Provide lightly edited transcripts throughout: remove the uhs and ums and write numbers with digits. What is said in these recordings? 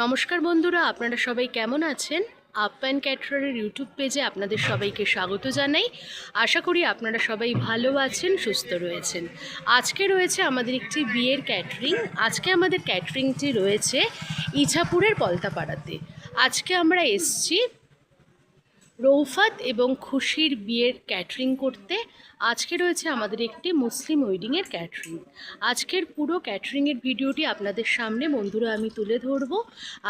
নমস্কার বন্ধুরা, আপনারা সবাই কেমন আছেন? আপ্যায়ন ক্যাটারারের ইউটিউব পেজে আপনাদের সবাইকে স্বাগত জানাই। আশা করি আপনারা সবাই ভালো আছেন, সুস্থ রয়েছেন। আজকে রয়েছে আমাদের একটি বিয়ের ক্যাটারিং। আজকে আমাদের ক্যাটারিংটি রয়েছে ইছাপুরের পলতাপাড়াতে। আজকে আমরা এসছি রৌফাত এবং খুশির বিয়ের ক্যাটারিং করতে। আজকে রয়েছে আমাদের একটি মুসলিম ওয়েডিংয়ের ক্যাটারিং। আজকের পুরো ক্যাটারিংয়ের ভিডিওটি আপনাদের সামনে বন্ধুরা আমি তুলে ধরবো।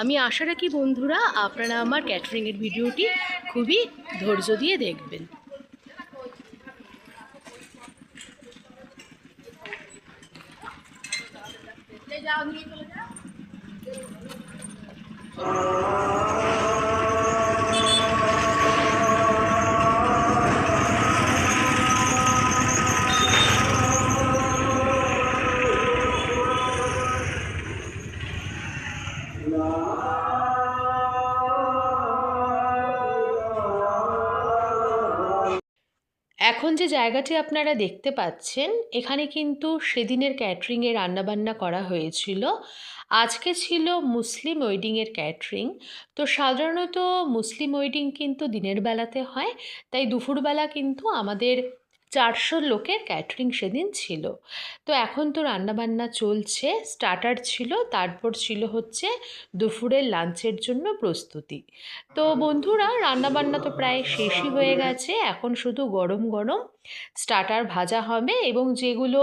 আমি আশা রাখি বন্ধুরা আপনারা আমার ক্যাটারিংয়ের ভিডিওটি খুবই ধৈর্য দিয়ে দেখবেন। এখন যে জায়গাটি আপনারা দেখতে পাচ্ছেন, এখানে কিন্তু সেদিনের ক্যাটারিংয়ে রান্নাবান্না করা হয়েছিল। আজকে ছিল মুসলিম ওয়েডিংয়ের ক্যাটারিং। তো সাধারণত মুসলিম ওয়েডিং কিন্তু দিনের বেলাতে হয়, তাই দুপুরবেলা কিন্তু আমাদের 400 লোকের ক্যাটারিং সেদিন ছিল। তো এখন তো রান্নাবান্না চলছে, স্টার্টার ছিল, তারপর ছিল হচ্ছে দুপুরের লাঞ্চের জন্য প্রস্তুতি। তো বন্ধুরা রান্নাবান্না তো প্রায় শেষই হয়ে গেছে, এখন শুধু গরম গরম স্টার্টার ভাজা হবে এবং যেগুলো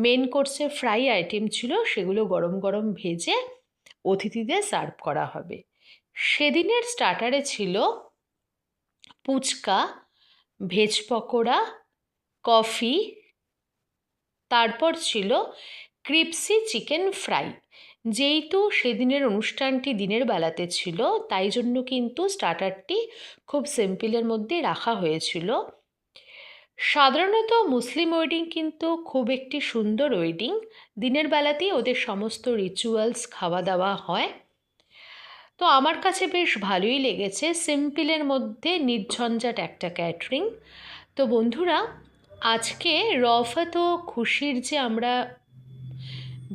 মেন কোর্সে ফ্রাই আইটেম ছিল সেগুলো গরম গরম ভেজে অতিথিদের সার্ভ করা হবে। সেদিনের স্টার্টারে ছিল ফুচকা, ভেজ পকোড়া, কফি, তারপর ছিল ক্রিপসি চিকেন ফ্রাই। যেহেতু সেদিনের অনুষ্ঠানটি দিনের বেলাতে ছিল, তাই জন্য কিন্তু স্টার্টারটি খুব সিম্পলের মধ্যে রাখা হয়েছিল। সাধারণত মুসলিম ওয়েডিং কিন্তু খুব একটি সুন্দর ওয়েডিং। দিনের বেলাতেই ওদের সমস্ত রিচুয়ালস খাওয়া দাওয়া হয়। তো আমার কাছে বেশ ভালোই লেগেছে, সিম্পলের মধ্যে নির্ঝঞ্ঝাট একটা ক্যাটারিং। তো বন্ধুরা আজকে রফাত ও খুশির যে আমরা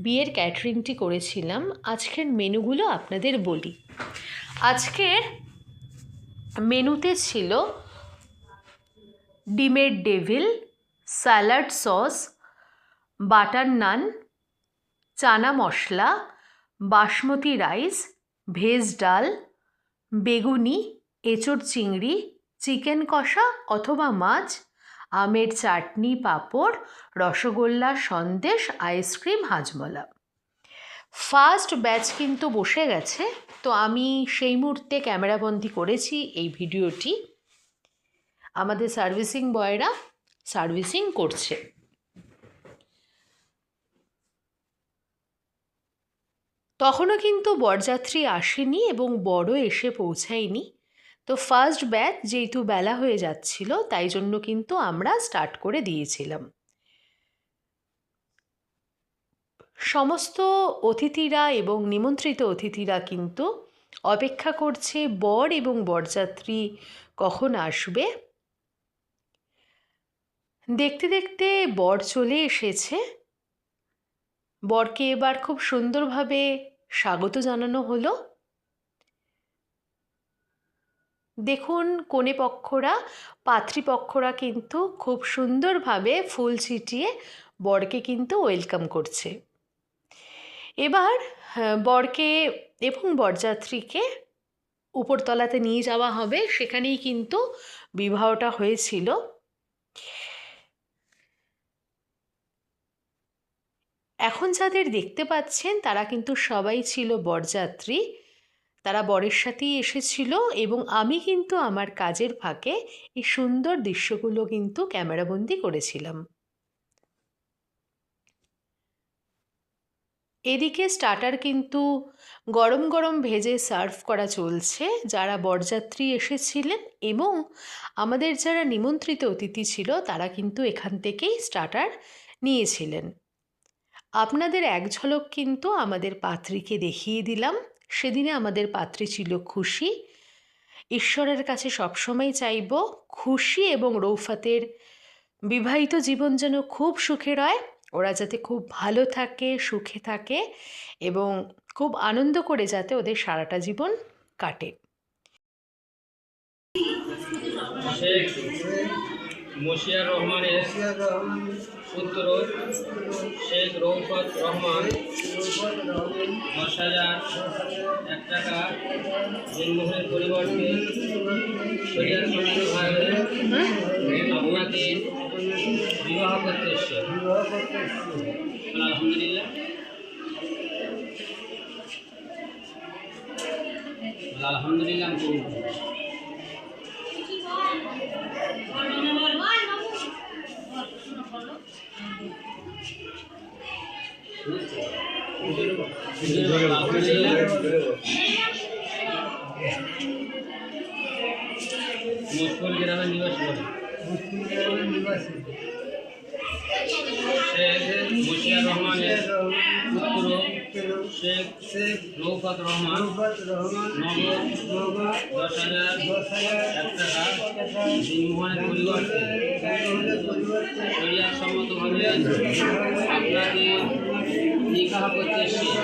বিয়ের ক্যাটারিংটি করেছিলাম, আজকের মেনুগুলো আপনাদের বলি। আজকের মেনুতে ছিল ডিমের devil, salad sauce, butter naan, chana masala, basmati rice, veg ডাল, বেগুনি, এঁচোড় চিংড়ি, চিকেন কষা অথবা মাছ, আমের chutney, papad, rasgulla, sandesh, ice cream, Hajmola. First batch কিন্তু বসে গেছে, তো আমি সেই মুহূর্তে ক্যামেরাবন্দি করেছি এই ভিডিওটি। আমাদের সার্ভিসিং বয়রা সার্ভিসিং করছে। তখনও কিন্তু বরযাত্রী আসেনি এবং বড় এসে পৌঁছায়নি। তো ফার্স্ট ব্যাচ যেহেতু বেলা হয়ে যাচ্ছিল, তাই জন্য কিন্তু আমরা স্টার্ট করে দিয়েছিলাম। সমস্ত অতিথিরা এবং নিমন্ত্রিত অতিথিরা কিন্তু অপেক্ষা করছে বর এবং বরযাত্রী কখন আসবে। দেখতে দেখতে বর চলে এসেছে। বরকে এবার খুব সুন্দরভাবে স্বাগত জানানো হলো। দেখুন কনে পক্ষরা, পাত্রীপক্ষরা কিন্তু খুব সুন্দরভাবে ফুল ছিটিয়ে বরকে কিন্তু ওয়েলকাম করছে। এবার বরকে এবং বরযাত্রীকে উপরতলাতে নিয়ে যাওয়া হবে, সেখানেই কিন্তু বিবাহটা হয়েছিল। এখন যাদের দেখতে পাচ্ছেন তারা কিন্তু সবাই ছিল বরযাত্রী, তারা বরের সাথেই এসেছিল এবং আমি কিন্তু আমার কাজের ফাঁকে এই সুন্দর দৃশ্যগুলো কিন্তু ক্যামেরাবন্দি করেছিলাম। এদিকে স্টার্টার কিন্তু গরম গরম ভেজে সার্ভ করা চলছে। যারা বরযাত্রী এসেছিলেন এবং আমাদের যারা নিমন্ত্রিত অতিথি ছিল তারা কিন্তু এখান থেকেই স্টার্টার নিয়েছিলেন। আপনাদের এক ঝলক কিন্তু আমাদের পাত্রীকে দেখিয়ে দিলাম। সেদিনে আমাদের পাত্রী ছিল খুশি। ঈশ্বরের কাছে সবসময় চাইব খুশি এবং রৌফাতের বিবাহিত জীবন যেন খুব সুখের হয়, ওরা যাতে খুব ভালো থাকে, সুখে থাকে এবং খুব আনন্দ করে যাতে ওদের সারাটা জীবন কাটে। শেখ মশিয়ার রহমানের পুত্র শেখ রৌফত রহমান 10,001 টাকা দিনমোহরের পরিবর্তে শরীয়তসম্মতভাবে আপনাকে বিবাহ করতে এসছে। আলহামদুলিল্লাহ, আলহামদুলিল্লাহ। মুশকুল গ্রামের নিবাসী শেখ মশিয়ার রহমানের পুত্র শেখ রৌফত রহমান নগদ 10,001 টাকা দিনমোহরের পরিবর্তে শরীয়তসম্মতভাবে আপনাকে নিকাহ করতে এসেছি।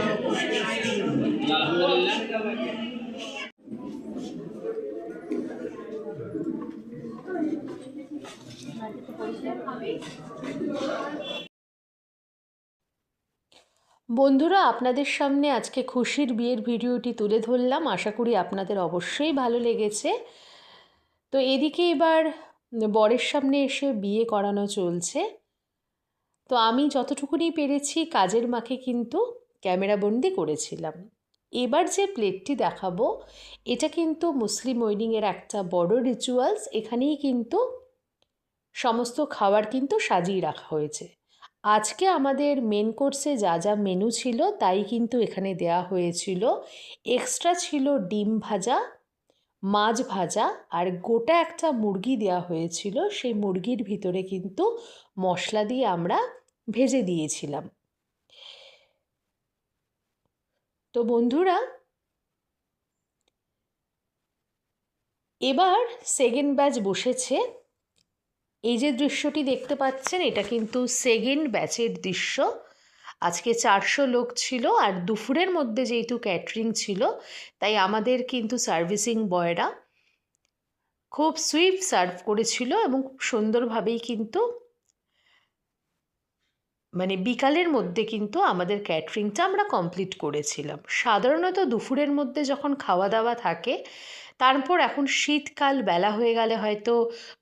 আলহামদুলিল্লাহ। বন্ধুরা, আপনাদের সামনে আজকে খুশির বিয়ের ভিডিওটি তুলে ধরলাম। আশা করি আপনাদের অবশ্যই ভালো লেগেছে। তো এদিকে এবার বরের সামনে এসে বিয়ে করানো চলছে। তো আমি যতটুকুনি পেরেছি কাজের মাকে কিন্তু ক্যামেরাবন্দি করেছিলাম। এবার যে প্লেটটি দেখাবো এটা কিন্তু মুসলিম ওয়েডিংয়ের একটা বড় রিচুয়ালস। এখানেই কিন্তু সমস্ত খাবার কিন্তু সাজিয়ে রাখা হয়েছে। আজকে আমাদের মেন কোর্সে যা যা মেনু ছিল তাই কিন্তু এখানে দেয়া হয়েছিল। এক্সট্রা ছিল ডিম ভাজা, মাছ ভাজা আর গোটা একটা মুরগি দেওয়া হয়েছিল। সেই মুরগির ভিতরে কিন্তু মশলা দিয়ে আমরা ভেজে দিয়েছিলাম। তো বন্ধুরা, এবার সেকেন্ড ব্যাচ বসেছে। এই যে দৃশ্যটি দেখতে পাচ্ছেন এটা কিন্তু সেকেন্ড ব্যাচের দৃশ্য। আজকে 400 লোক ছিল আর দুপুরের মধ্যে যেহেতু ক্যাটারিং ছিল তাই আমাদের কিন্তু সার্ভিসিং বয়রা খুব সুইফট সার্ভ করেছিল এবং খুব সুন্দরভাবেই কিন্তু বিকালের মধ্যে কিন্তু আমাদের ক্যাটারিংটা আমরা কমপ্লিট করেছিলাম। সাধারণত দুপুরের মধ্যে যখন খাওয়া দাওয়া থাকে, তারপর এখন শীতকাল বেলা হয়ে গেলে হয়তো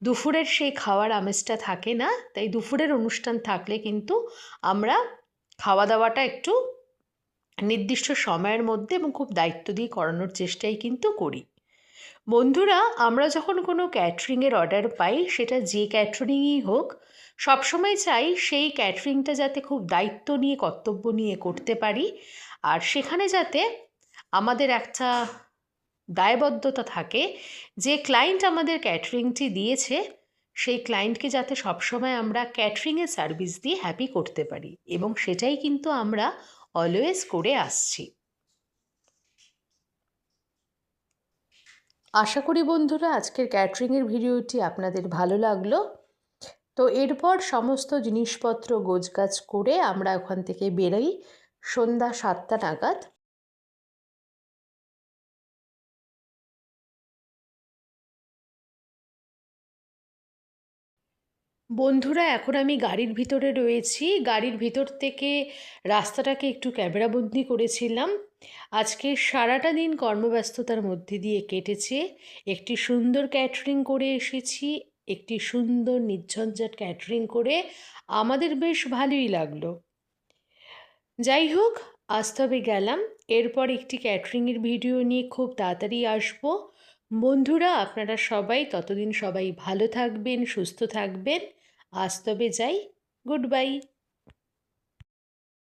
দুপুরের সেই খাওয়ার আমেজটা থাকে না, তাই দুপুরের অনুষ্ঠান থাকলে কিন্তু আমরা খাওয়া দাওয়াটা একটু নির্দিষ্ট সময়ের মধ্যে এবং খুব দায়িত্ব দিয়ে করানোর চেষ্টাই কিন্তু করি। বন্ধুরা, আমরা যখন কোনো ক্যাটারিংয়ের অর্ডার পাই, সেটা যে ক্যাটারিংই হোক, সবসময় চাই সেই ক্যাটারিংটা যাতে খুব দায়িত্ব নিয়ে কর্তব্য নিয়ে করতে পারি, আর সেখানে যাতে আমাদের একটা দায়বদ্ধতা থাকে যে ক্লায়েন্ট আমাদের ক্যাটারিংটি দিয়েছে সেই ক্লায়েন্টকে যাতে সবসময় আমরা ক্যাটারিংয়ের সার্ভিস দিয়ে হ্যাপি করতে পারি, এবং সেটাই কিন্তু আমরা অলওয়েজ করে আসছি। আশা করি বন্ধুরা আজকের ক্যাটারিংয়ের ভিডিওটি আপনাদের ভালো লাগলো। তো এরপর সমস্ত জিনিসপত্র গোছগাছ করে আমরা ওখান থেকে বেরোই সন্ধ্যা 7টা নাগাদ। বন্ধুরা, এখন আমি গাড়ির ভিতরে রয়েছি। গাড়ির ভিতর থেকে রাস্তাটাকে একটু ক্যামেরাবন্দি করেছিলাম। আজকে সারাটা দিন কর্মব্যস্ততার মধ্যে দিয়ে কেটেছে। একটি সুন্দর ক্যাটারিং করে এসেছি, একটি সুন্দর নির্ঝঞ্ঝাট ক্যাটারিং করে আমাদের বেশ ভালোই লাগলো। যাই হোক, আজ তবে গেলাম। এরপর একটি ক্যাটারিংয়ের ভিডিও নিয়ে খুব তাড়াতাড়ি আসবো। বন্ধুরা, আপনারা সবাই ততদিন সবাই ভালো থাকবেন, সুস্থ থাকবেন। আজ তবে যাই, গুড বাই।